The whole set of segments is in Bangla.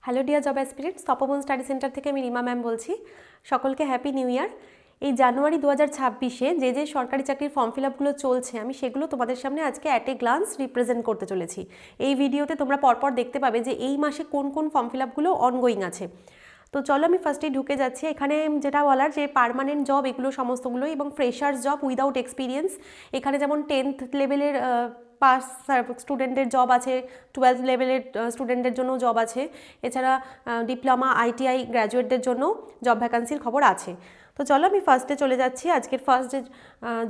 হ্যালো ডিয়ার জব অ্যাসপিরেন্টস, তপবন স্টাডি সেন্টার থেকে আমি রিমা ম্যাম বলছি। সকলকে হ্যাপি নিউ ইয়ার। এই জানুয়ারি 2026-এ যে সরকারি চাকরির ফর্ম ফিল আপগুলো চলছে, আমি সেগুলো তোমাদের সামনে আজকে অ্যাট এ গ্লান্স রিপ্রেজেন্ট করতে চলেছি। এই ভিডিওতে তোমরা পরপর দেখতে পাবে যে এই মাসে কোন কোন ফর্ম ফিল আপগুলো অনগোয়িং আছে। তো চলো আমি ফার্স্টেই ঢুকে যাচ্ছি। এখানে যেটা বলার যে পার্মানেন্ট জব এগুলো সমস্তগুলো এবং ফ্রেশার্স জব উইদাউট এক্সপিরিয়েন্স। এখানে যেমন 10th লেভেলের পাস স্টুডেন্টের জব আছে, 12th লেভেলের স্টুডেন্টদের জন্য জব আছে, এছাড়া ডিপ্লোমা আইটিআই গ্র্যাজুয়েটদের জন্য জব ভ্যাকান্সির খবর আছে। তো চলো আমি ফার্স্টে চলে যাচ্ছি। আজকের ফার্স্ট যে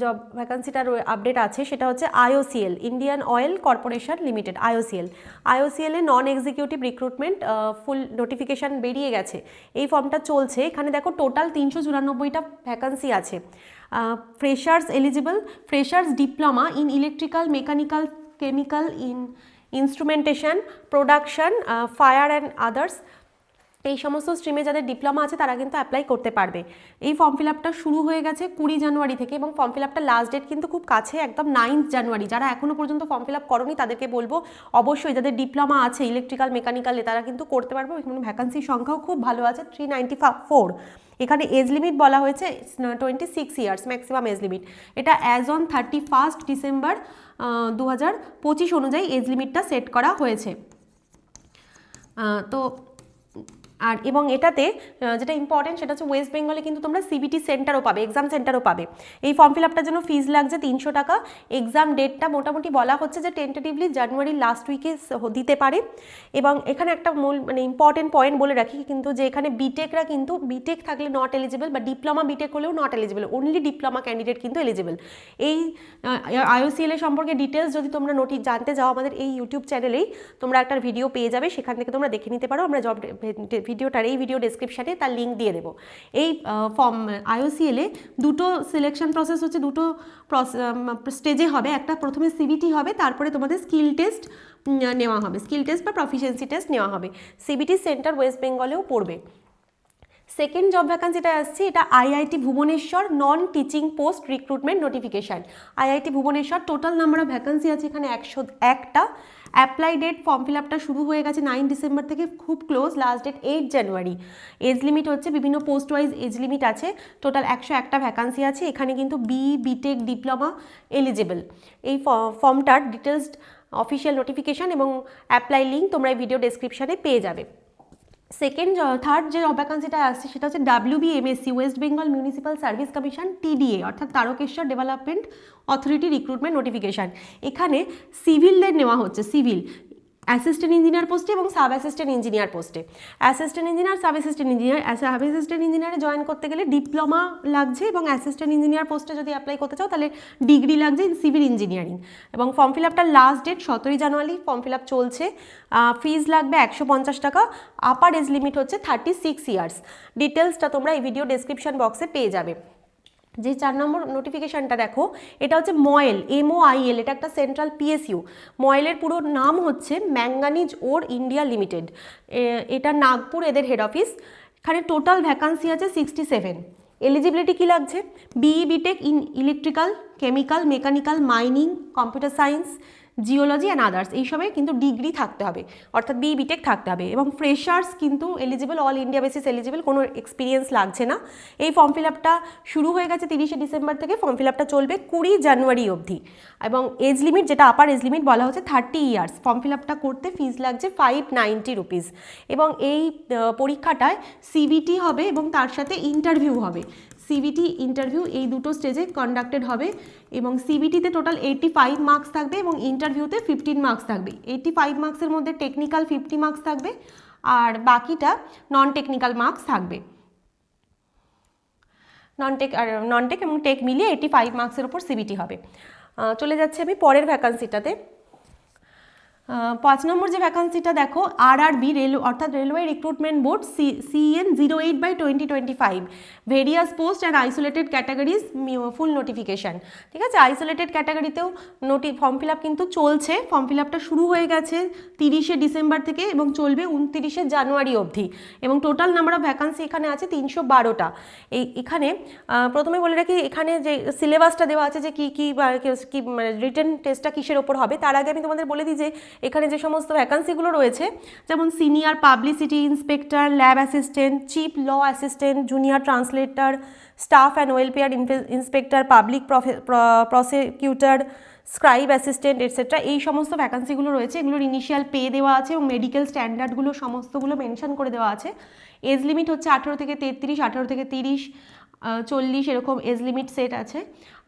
জব ভ্যাকান্সিটার আপডেট আছে সেটা হচ্ছে IOCL, Indian oil corporation limited. IOCL এ non executive recruitment full notification বেরিয়ে গেছে। এই ফর্মটা চলছে। এখানে দেখো টোটাল 394টা ভ্যাকান্সি আছে। Freshers eligible, freshers diploma in electrical, mechanical, chemical, instrumentation, production, fire and others, এই সমস্ত স্ট্রিমে যাদের ডিপ্লোমা আছে তারা কিন্তু অ্যাপ্লাই করতে পারবে। এই ফর্ম ফিল আপটা শুরু হয়ে গেছে 20 জানুয়ারি থেকে এবং ফর্ম ফিল আপটা লাস্ট ডেট কিন্তু খুব কাছে, একদম 9 জানুয়ারি। যারা এখনও পর্যন্ত ফর্ম ফিল আপ করোনি তাদেরকে বলবো অবশ্যই যাদের ডিপ্লোমা আছে ইলেকট্রিক্যাল মেকানিক্যালে তারা কিন্তু করতে পারবো। এখানে ভ্যাকান্সির সংখ্যাও খুব ভালো আছে, 394। এখানে এজ লিমিট বলা হয়েছে 26 ইয়ার্স ম্যাক্সিমাম এজ লিমিট। এটা অ্যাজ অন 31 ডিসেম্বর 2025 অনুযায়ী এজ লিমিটটা সেট করা হয়েছে। তো আর এবং এটাতে যেটা ইম্পর্টেন্ট সেটা হচ্ছে ওয়েস্ট বেঙ্গলে কিন্তু তোমরা সিবিটি সেন্টারও পাবে, এক্সাম সেন্টারও পাবে। এই ফর্ম ফিল আপটার জন্য ফিজ লাগছে 300 টাকা। এক্সাম ডেটটা মোটামুটি বলা হচ্ছে যে টেন্টেটিভলি জানুয়ারি লাস্ট উইকে দিতে পারে। এবং এখানে একটা মূল ইম্পর্টেন্ট পয়েন্ট বলে রাখি কিন্তু, যে এখানে বিটেকরা কিন্তু বিটেক থাকলে নট এলিজিবল, বা ডিপ্লোমা বিটেক হলেও not eligible, only diploma candidate কিন্তু এলিজিবল। এই আইওসিএল এর সম্পর্কে ডিটেলস যদি তোমরা জানতে চাও আমাদের এই ইউটিউব চ্যানেলেই তোমরা একটা ভিডিও পেয়ে যাবে, সেখান থেকে তোমরা দেখে নিতে পারো। আমরা জব ভিডিওটার এই ভিডিও ডেসক্রিপশানে তার লিঙ্ক দিয়ে দেবো। এই ফর্ম আইওসিএলে দুটো সিলেকশন প্রসেস হচ্ছে, দুটো স্টেজে হবে। একটা প্রথমে সিবিটি হবে, তারপরে তোমাদের স্কিল টেস্ট নেওয়া হবে, স্কিল টেস্ট বা প্রফিসিয়েন্সি টেস্ট নেওয়া হবে। সিবিটি সেন্টার ওয়েস্ট বেঙ্গলেও পড়বে। সেকেন্ড জব ভ্যাকান্সিটা আসছে, এটা IIT Bhubaneswar non teaching post recruitment notification. IIT Bhubaneswar total number of vacancy আছে এখানে 101টা। অ্যাপ্লাই ডেট ফর্ম ফিল আপটা শুরু হয়ে গেছে 9 ডিসেম্বর থেকে, খুব ক্লোজ, লাস্ট ডেট 8 জানুয়ারি। এজ লিমিট হচ্ছে বিভিন্ন পোস্ট ওয়াইজ এজ লিমিট আছে। টোটাল 101টা ভ্যাকান্সি আছে। এখানে কিন্তু বিটেক ডিপ্লোমা এলিজিবল। এই ফর্মটার ডিটেলস অফিসিয়াল নোটিফিকেশান এবং অ্যাপ্লাই লিঙ্ক তোমরা এই ভিডিও ডেসক্রিপশানে পেয়ে যাবে। থার্ড যে ভ্যাকান্সিটা আসছে সেটা হচ্ছে WBMSC, West Bengal municipal service commission, TDA অর্থাৎ Tarakeswar development authority recruitment notification. এখানে সিভিলদের নেওয়া হচ্ছে, সিভিল অ্যাসিস্ট্যান্ট ইঞ্জিনিয়ার পোস্টে এবং সাব অ্যাসিস্ট্যান্ট ইঞ্জিনিয়ার পোস্টে। অ্যাসিস্ট্যান্ট ইঞ্জিনিয়ার, সাব অ্যাসিস্ট্যান্ট ইঞ্জিনিয়ারে জয়েন করতে গেলে ডিপ্লোমা লাগছে, এবং অ্যাসিস্ট্যান্ট ইঞ্জিনিয়ার পোস্টে যদি অ্যাপ্লাই করতে চাও তাহলে ডিগ্রি লাগছে ইন সিভিল ইঞ্জিনিয়ারিং। এবং ফর্ম ফিল আপটার লাস্ট ডেট 17 জানুয়ারি, ফর্ম ফিল আপ চলছে। ফিজ লাগবে 150 টাকা। আপার এজ লিমিট হচ্ছে 36 ইয়ার্স। ডিটেলসটা তোমরা এই ভিডিও ডেসক্রিপশন বক্সে পেয়ে যাবে। যে 4 নম্বর নোটিফিকেশানটা দেখো, এটা হচ্ছে ময়েল, MOIL, এটা একটা সেন্ট্রাল PSU। ময়েলের পুরো নাম হচ্ছে ম্যাঙ্গানিজ ওর ইন্ডিয়া লিমিটেড। এটা নাগপুর এদের হেড অফিস। এখানে টোটাল ভ্যাকান্সি আছে 67। এলিজিবিলিটি কী লাগছে? BTech in electrical, chemical, mechanical, mining, computer science, geology and others, এইসবে কিন্তু ডিগ্রি থাকতে হবে, অর্থাৎ বিটেক থাকতে হবে। এবং ফ্রেশার্স কিন্তু eligible, all India basis eligible, কোনো এক্সপিরিয়েন্স লাগছে না। এই ফর্ম ফিল আপটা শুরু হয়ে গেছে 30 ডিসেম্বর থেকে, ফর্ম ফিল আপটা চলবে 20 জানুয়ারি অবধি। এবং এজ লিমিট, যেটা আপার এজ লিমিট বলা হচ্ছে 30 ইয়ার্স। ফর্ম ফিল আপটা করতে ফিজ লাগছে 590 রুপিস। এবং এই পরীক্ষাটায় সিবিটি হবে এবং তার সাথে ইন্টারভিউ হবে। সিবিটি ইন্টারভিউ এই দুটো স্টেজে কন্ডাক্টেড হবে। এবং সিবিটিতে টোটাল 85 মার্কস থাকবে এবং ইন্টারভিউতে 15 মার্কস থাকবে। 85 মার্কসের মধ্যে টেকনিক্যাল 50 মার্কস থাকবে, আর বাকিটা নন টেকনিক্যাল মার্কস থাকবে। নন টেক এবং টেক মিলিয়ে 85 মার্কসের ওপর সিবিটি হবে। চলে যাচ্ছে আমি পরের ভ্যাকান্সিটাতে। 5 নম্বর যে ভ্যাকান্সিটা দেখো, RRB অর্থাৎ railway recruitment board, CN 08/2025, various post and isolated categories full notification. ঠিক আছে, আইসোলেটেড ক্যাটাগরিতেও ফর্ম ফিল আপ কিন্তু চলছে। ফর্ম ফিল আপটা শুরু হয়ে গেছে 30 ডিসেম্বর থেকে এবং চলবে 29 জানুয়ারি অবধি। এবং টোটাল নাম্বার অফ ভ্যাকান্সি এখানে আছে 312টা। এখানে প্রথমে বলে রাখি, এখানে যে সিলেবাসটা দেওয়া আছে যে কী রিটেন টেস্টটা কিসের ওপর হবে, তার আগে আমি তোমাদের বলে দিই যে এখানে যে সমস্ত ভ্যাকান্সিগুলো রয়েছে, যেমন senior publicity inspector, lab assistant, chief law assistant, junior translator, staff and welfare inspector, public prosecutor, scribe assistant etcetera, এই সমস্ত ভ্যাকান্সিগুলো রয়েছে। এগুলোর ইনিশিয়াল পে দেওয়া আছে এবং মেডিকেল স্ট্যান্ডার্ডগুলো সমস্তগুলো মেনশন করে দেওয়া আছে। এজ লিমিট হচ্ছে 18 থেকে 33, 18 থেকে 30, 40 এরকম এজ লিমিট সেট আছে।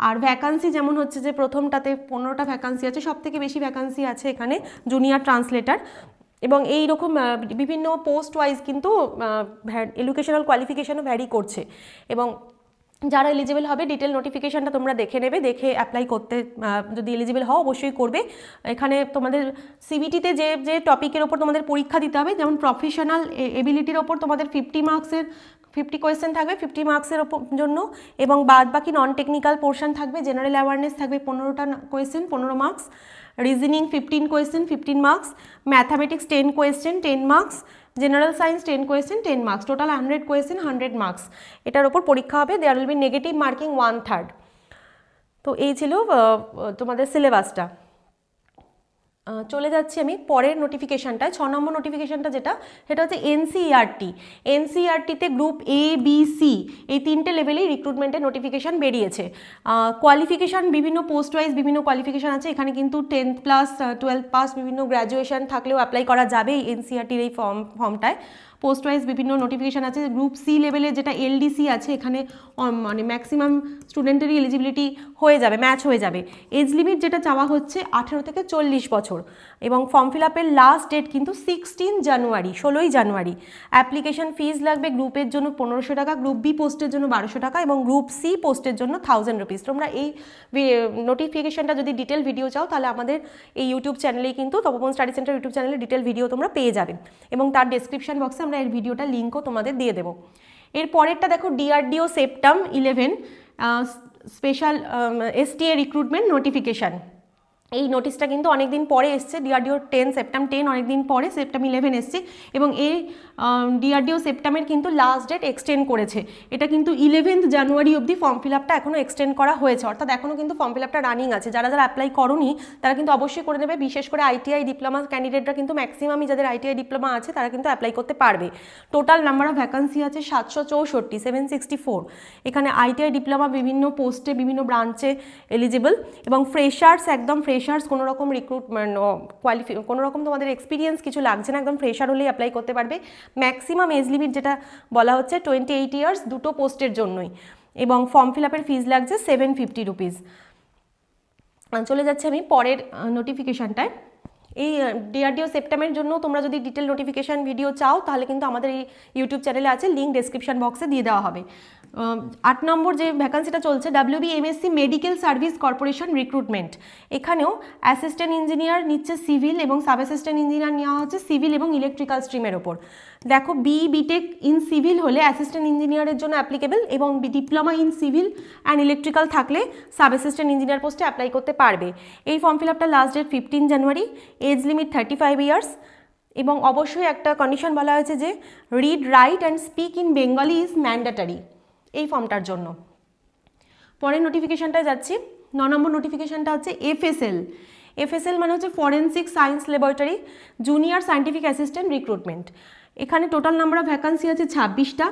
আর ভ্যাকান্সি যেমন হচ্ছে যে প্রথমটাতে 15টা ভ্যাকান্সি আছে, সব থেকে বেশি ভ্যাকান্সি আছে এখানে জুনিয়র ট্রান্সলেটার। এবং এই রকম বিভিন্ন পোস্ট ওয়াইজ কিন্তু এডুকেশনাল কোয়ালিফিকেশনও ভ্যারি করছে। এবং যারা এলিজিবল হবে ডিটেল নোটিফিকেশানটা তোমরা দেখে নেবে, দেখে অ্যাপ্লাই করতে, যদি এলিজিবল হও অবশ্যই করবে। এখানে তোমাদের সিবিটিতে যে যে টপিকের ওপর তোমাদের পরীক্ষা দিতে হবে, যেমন প্রফেশনাল এবিলিটির ওপর তোমাদের 50 কোয়েশ্চেন থাকবে 50 মার্কসের জন্য, এবং বাদ বাকি নন টেকনিক্যাল পোর্শন থাকবে। জেনারেল অ্যাওয়ারনেস থাকবে 15টা question 15 marks, reasoning 15 question 15 marks, mathematics 10 question 10 marks, general science 10 question 10 marks, total 100 question 100 marks এটার ওপর পরীক্ষা হবে। There will be negative marking 1/3। তো এই ছিল তোমাদের সিলেবাসটা। চলে যাচ্ছি আমি পরের নোটিফিকেশানটায়, 6 নম্বর নোটিফিকেশানটা সেটা হচ্ছে এনসিইআরটিতে গ্রুপ এ বি সি এই 3টে লেভেলেই রিক্রুটমেন্টের নোটিফিকেশান বেরিয়েছে। কোয়ালিফিকেশান বিভিন্ন পোস্ট ওয়াইজ বিভিন্ন কোয়ালিফিকেশান আছে। এখানে কিন্তু 10th প্লাস 12th পাস বিভিন্ন গ্র্যাজুয়েশন থাকলেও অ্যাপ্লাই করা যাবে এই এনসিইআরটির এই ফর্মটায়। পোস্ট ওয়াইজ বিভিন্ন নোটিফিকেশান আছে। গ্রুপ সি লেভেলে যেটা এলডিসি আছে, এখানে মানে ম্যাক্সিমাম স্টুডেন্টেরই এলিজিবিলিটি হয়ে যাবে, ম্যাচ হয়ে যাবে। এজ লিমিট যেটা চাওয়া হচ্ছে 18 থেকে 40 বছর, এবং ফর্ম ফিল আপের লাস্ট ডেট কিন্তু 16 জানুয়ারি, 16ই জানুয়ারি। অ্যাপ্লিকেশন ফিজ লাগবে গ্রুপের জন্য 1500 টাকা, গ্রুপ বি পোস্টের জন্য 1200 টাকা, এবং গ্রুপ সি পোস্টের জন্য 1000 রুপিস। তোমরা এই নোটিফিকেশানটা যদি ডিটেল ভিডিও চাও তাহলে আমাদের এই ইউটিউব চ্যানেলেই কিন্তু তপোবন স্টাডি সেন্টার ইউটিউব চ্যানেলে ডিটেল ভিডিও তোমরা পেয়ে যাবে, এবং তার ডেসক্রিপশন বক্সে আমরা এর ভিডিওটা লিঙ্কও তোমাদের দিয়ে দেবো। এর পরেরটা দেখো, DRDO CEPTAM 11 special STA recruitment notification. এই নোটিশটা কিন্তু অনেকদিন পরে এসছে, ডিআরডিও সেপ্টেম 10 অনেকদিন পরে সেপ্টেম 11 এসছে, এবং এই ডিআরডিও সেপ্টেমের কিন্তু লাস্ট ডেট এক্সটেন্ড করেছে। এটা কিন্তু 11th জানুয়ারি অবধি ফর্ম ফিল আপটা এখনও এক্সটেন্ড করা হয়েছে, অর্থাৎ এখনও কিন্তু ফর্ম ফিল আপটা রানিং আছে। যারা যারা অ্যাপ্লাই করোনি তারা কিন্তু অবশ্যই করে নেবে, বিশেষ করে আইটিআই ডিপ্লোমা ক্যান্ডিডেটরা কিন্তু ম্যাক্সিমামই যাদের আইটিআই ডিপ্লোমা আছে তারা কিন্তু অ্যাপ্লাই করতে পারবে। টোটাল নাম্বার অফ ভ্যাকান্সি আছে 764, 764। এখানে আইটিআই ডিপ্লোমা বিভিন্ন পোস্টে বিভিন্ন ব্রাঞ্চে এলিজিবল, এবং ফ্রেশার্স একদম ফ্রেশার্স, কোনো রকম রিক্রুটমেন্ট কোনো রকম তোমাদের এক্সপিরিয়েন্স কিছু লাগছে না, একদম ফ্রেশার হলেই অ্যাপ্লাই করতে পারবে। ম্যাক্সিমাম এজ লিমিট যেটা বলা হচ্ছে 28 ইয়ার্স দুটো পোস্টের জন্যই, এবং ফর্ম ফিল আপের ফিজ লাগছে 750 রুপিস। চলে যাচ্ছে আমি পরের নোটিফিকেশানটায়। এই ডিআরডিও সেপ্টেমের জন্য তোমরা যদি ডিটেল নোটিফিকেশান ভিডিও চাও তাহলে কিন্তু আমাদের এই ইউটিউব চ্যানেলে আছে, লিঙ্ক ডেসক্রিপশন বক্সে দিয়ে দেওয়া হবে। 8 নম্বর যে ভ্যাকান্সিটা চলছে, WBMSc medical service corporation recruitment. এখানেও অ্যাসিস্ট্যান্ট ইঞ্জিনিয়ার নিচ্ছে সিভিল, এবং সাব অ্যাসিস্ট্যান্ট ইঞ্জিনিয়ার নেওয়া হচ্ছে সিভিল এবং ইলেকট্রিক্যাল স্ট্রিমের ওপর। দেখো, বিটেক ইন সিভিল হলে অ্যাসিস্ট্যান্ট ইঞ্জিনিয়ারের জন্য অ্যাপ্লিকেবল, এবং diploma in civil and electrical থাকলে সাব অ্যাসিস্ট্যান্ট ইঞ্জিনিয়ার পোস্টে অ্যাপ্লাই করতে পারবে। এই ফর্ম ফিল আপটা লাস্ট ডেট 15 জানুয়ারি, এজ লিমিট 35 ইয়ার্স, এবং অবশ্যই একটা কন্ডিশন বলা হয়েছে যে read, right and speak in Bengali is mandatory এই ফর্মটার জন্য। পরের নোটিফিকেশানটায় যাচ্ছি। 9 নম্বর নোটিফিকেশানটা হচ্ছে এফএসএল মানে হচ্ছে forensic science laboratory junior scientific assistant recruitment. এখানে টোটাল নাম্বার অফ ভ্যাকান্সি আছে 26টা।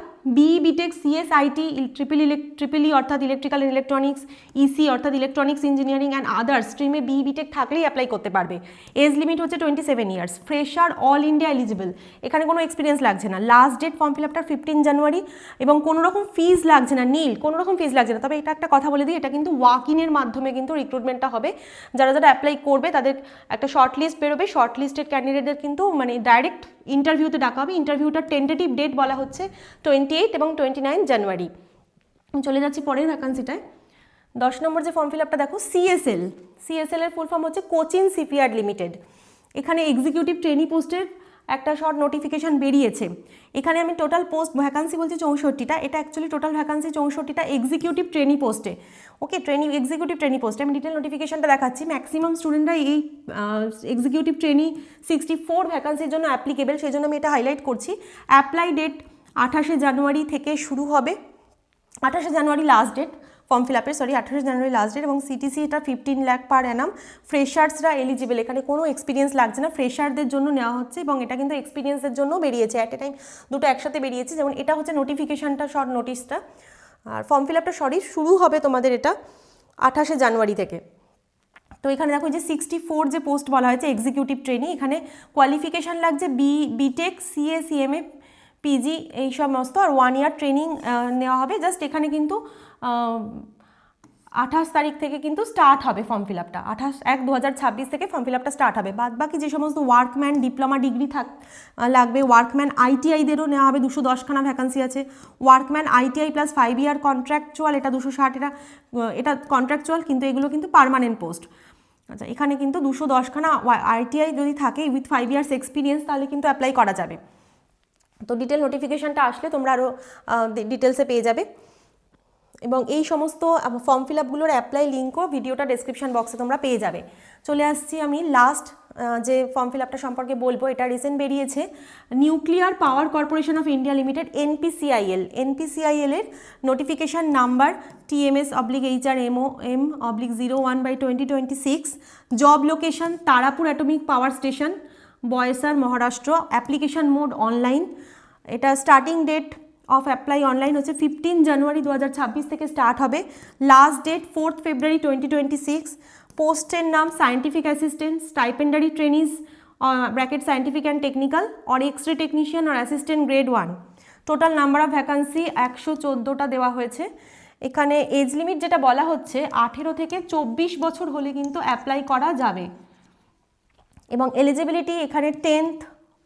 বিটেক সিএসআইটি ট্রিপল ই অর্থাৎ ইলেকট্রিক্যাল অ্যান্ড ইলেকট্রনিক্স, ইসি অর্থাৎ ইলেকট্রনিক্স ইঞ্জিনিয়ারিং অ্যান্ড আদার্স স্ট্রিমে বিটেক থাকলেই অ্যাপ্লাই করতে পারবে। এজ লিমিট হচ্ছে 27 years. Fresher all India eligible, এখানে কোনো এক্সপিরিয়েন্স লাগছে না। Last date form fill up to 15 জানুয়ারি, এবং কোনো রকম ফিজ লাগছে না, কোনো রকম ফিজ লাগছে না। তবে এটা একটা কথা বলে দিই, এটা কিন্তু ওয়াক ইনের মাধ্যমে কিন্তু রিক্রুটমেন্টটা হবে। যারা যারা অ্যাপ্লাই করবে তাদের একটা শর্ট লিস্ট বেরোবে, শর্ট লিস্টেড ক্যান্ডিডেটদের কিন্তু মানে ডাইরেক্ট ইন্টারভিউতে ডাকা হবে। ইন্টারভিউটার টেন্টেটিভ ডেট বলা হচ্ছে 28 এবং 29 জানুয়ারি। চলে যাচ্ছি পরের ভ্যাকান্সিটায়। 10 নম্বর যে ফর্ম ফিল আপটা দেখো, সিএসএল এর ফুল ফর্ম হচ্ছে কোচিন শিপইয়ার্ড লিমিটেড। এখানে এক্সিকিউটিভ ট্রেনি পোস্টের একটা শর্ট নোটিফিকেশান বেরিয়েছে। এখানে আমি টোটাল পোস্ট ভ্যাকান্সি বলছি 64টা, এটা অ্যাকচুয়ালি টোটাল ভ্যাকান্সি 64টা এক্সিকিউটিভ ট্রেনি পোস্টে। ওকে, এক্সিকিউটিভ ট্রেনি পোস্টে আমি ডিটেল নোটিফিকেশানটা দেখাচ্ছি। ম্যাক্সিমাম স্টুডেন্টরা এই এক্সিকিউটিভ ট্রেনি 64 ভ্যাকান্সির জন্য অ্যাপ্লিকেবল, সেই জন্য আমি এটা হাইলাইট করছি। অ্যাপ্লাই ডেট 28 জানুয়ারি থেকে শুরু হবে, 28 জানুয়ারি লাস্ট ডেট। ফর্ম ফিল আপের, 28 জানুয়ারি লাস্ট ডেট, এবং সিটিসি এটা 15 লাখ পার অ্যানাম। ফ্রেশার্সরা এলিজিবল, এখানে কোনো এক্সপিরিয়েন্স লাগছে না, ফ্রেশারদের জন্য নেওয়া হচ্ছে, এবং এটা কিন্তু এক্সপিরিয়েন্সের জন্য বেরিয়েছে, অ্যাট এ টাইম দুটো একসাথে বেরিয়েছে। যেমন এটা হচ্ছে নোটিফিকেশানটা, শর্ট নোটিশটা, আর ফর্ম ফিল আপটা শুরু হবে তোমাদের এটা 28 জানুয়ারি থেকে। তো এখানে দেখো যে 64 যে পোস্ট বলা হয়েছে এক্সিকিউটিভ ট্রেনি, এখানে কোয়ালিফিকেশান লাগছে বিটেক, সিএ, সিএমএ, পিজি এই সমস্ত, আর 1 ইয়ার ট্রেনিং নেওয়া হবে। জাস্ট এখানে কিন্তু 28 তারিখ থেকে কিন্তু স্টার্ট হবে ফর্ম ফিল আপটা, 28/1/2026 থেকে ফর্ম ফিল আপটা স্টার্ট হবে। বাদ বাকি যে সমস্ত ওয়ার্কম্যান ডিপ্লোমা ডিগ্রি লাগবে, ওয়ার্কম্যান আইটিআইদেরও নেওয়া হবে, 210খানা ভ্যাকান্সি আছে। ওয়ার্কম্যান আইটিআই প্লাস 5 ইয়ার কন্ট্রাকচুয়াল, এটা 260, এটা কন্ট্রাকচুয়াল, কিন্তু এগুলো কিন্তু পার্মানেন্ট পোস্ট। আচ্ছা, এখানে কিন্তু 210খানা আইটিআই যদি থাকে উইথ 5 ইয়ার্স এক্সপিরিয়েন্স, তাহলে কিন্তু অ্যাপ্লাই করা যাবে। তো ডিটেল নোটিফিকেশানটা আসলে তোমরা আরও ডিটেলসে পেয়ে যাবে, এবং এই সমস্ত ফর্ম ফিল আপগুলোর অ্যাপ্লাই লিঙ্কও ভিডিওটা ডেসক্রিপশন বক্সে তোমরা পেয়ে যাবে। চলে আসছি আমি লাস্ট যে ফর্ম ফিল আপটা সম্পর্কে বলবো, এটা রিসেন্ট বেরিয়েছে, nuclear power corporation of India limited, NPCIL এর notification number TMS/HRMOM/01/2026, job location Tarapur atomic power station, Boisar, Maharashtra, application mode online, এটা starting date of apply online হচ্ছে 15 জানুয়ারি 2026 থেকে স্টার্ট হবে, লাস্ট ডেট 4 ফেব্রুয়ারি 2026। পোস্টের নাম scientific assistant, stipendiary trainees bracket scientific and technical or x-ray technician or assistant grade 1। Total number of vacancy 114টা দেওয়া হয়েছে। এখানে এজ লিমিট যেটা বলা হচ্ছে 18 থেকে 24 বছর হলে কিন্তু অ্যাপ্লাই করা যাবে, এবং এলিজিবিলিটি এখানে 10th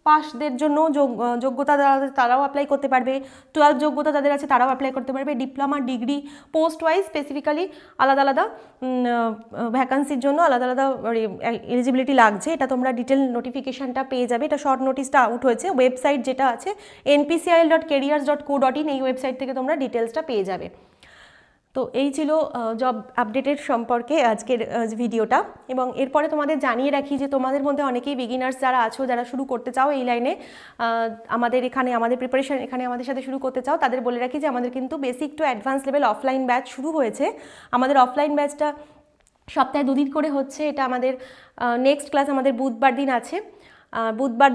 পাসদের জন্য যোগ্যতা তারাও অ্যাপ্লাই করতে পারবে, 12 যোগ্যতা যাদের আছে তারাও অ্যাপ্লাই করতে পারবে, diploma degree post wise specifically আলাদা আলাদা ভ্যাকান্সির জন্য আলাদা আলাদা এলিজিবিলিটি লাগছে। এটা তোমরা ডিটেল নোটিফিকেশানটা পেয়ে যাবে, এটা শর্ট নোটিশটা আউট হয়েছে, ওয়েবসাইট যেটা আছে npcil.careers.co.in, এই ওয়েবসাইট থেকে তোমরা ডিটেলসটা পেয়ে যাবে। তো এই ছিল জব আপডেটের সম্পর্কে আজকের ভিডিওটা, এবং এরপরে তোমাদের জানিয়ে রাখি যে তোমাদের মধ্যে অনেকেই বিগিনার্স যারা আছো, যারা শুরু করতে চাও এই লাইনে, আমাদের এখানে আমাদের প্রিপারেশন এখানে আমাদের সাথে শুরু করতে চাও, তাদের বলে রাখি যে আমাদের কিন্তু basic to advance level offline batch শুরু হয়েছে। আমাদের অফলাইন ব্যাচটা সপ্তাহে 2 দিন করে হচ্ছে, এটা আমাদের নেক্সট ক্লাস আমাদের বুধবার দিন আছে, বুধবার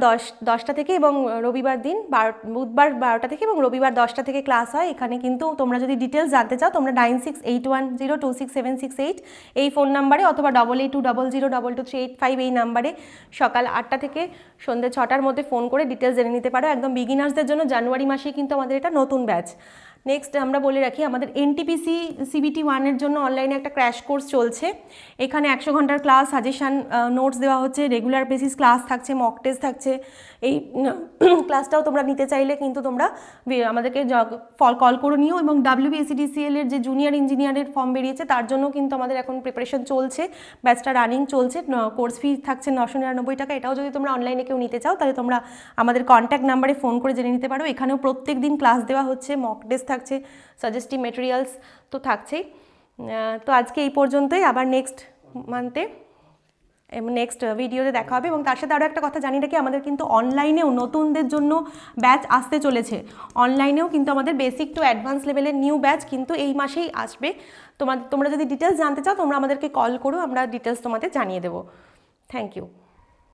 10টা থেকে, এবং রবিবার দিন বুধবার 12টা থেকে, এবং রবিবার 10টা থেকে ক্লাস হয়। এখানে কিন্তু তোমরা যদি ডিটেলস জানতে চাও তোমরা 9681026768 এই ফোন নাম্বারে, অথবা 8820022385 এই নাম্বারে সকাল 8টা থেকে সন্ধ্যে 6টার মধ্যে ফোন করে ডিটেলস জেনে নিতে পারো। একদম বিগিনার্সদের জন্য জানুয়ারি মাসেই কিন্তু আমাদের এটা নতুন ব্যাচ। নেক্সট আমরা বলে রাখি আমাদের এনটিপিসি সিবিটি 1-এর জন্য অনলাইনে একটা ক্র্যাশ কোর্স চলছে। এখানে 100 ঘন্টার ক্লাস, সাজেশান, নোটস দেওয়া হচ্ছে, রেগুলার বেসিস ক্লাস থাকছে, মক টেস্ট থাকছে। এই ক্লাসটাও তোমরা নিতে চাইলে কিন্তু তোমরা আমাদেরকে কল করে নিও, এবং WBSEDCL এর যে জুনিয়র ইঞ্জিনিয়ারের ফর্ম বেরিয়েছে তার জন্য কিন্তু আমাদের এখন প্রিপারেশন চলছে, ব্যাচটা রানিং চলছে। কোর্স ফি থাকছে 999 টাকা। এটাও যদি তোমরা অনলাইনে কেউ নিতে চাও তাহলে তোমরা আমাদের কন্ট্যাক্ট নাম্বারে ফোন করে জেনে নিতে পারো। এখানেও প্রত্যেক দিন ক্লাস দেওয়া হচ্ছে, মক টেস্ট থাকছে, সাজেস্টিভ মেটেরিয়ালস তো থাকছেই। তো আজকে এই পর্যন্তই, আবার নেক্সট মান্থে নেক্সট ভিডিওতে দেখা হবে। এবং তার সাথে আরও একটা কথা জানিয়ে রাখি, আমাদের কিন্তু অনলাইনেও নতুনদের জন্য ব্যাচ আসতে চলেছে। অনলাইনেও কিন্তু আমাদের বেসিক টু অ্যাডভান্স লেভেলের নিউ ব্যাচ কিন্তু এই মাসেই আসবে। তোমরা যদি ডিটেলস জানতে চাও তোমরা আমাদেরকে কল করো, আমরা ডিটেলস তোমাদের জানিয়ে দেবো। Thank you.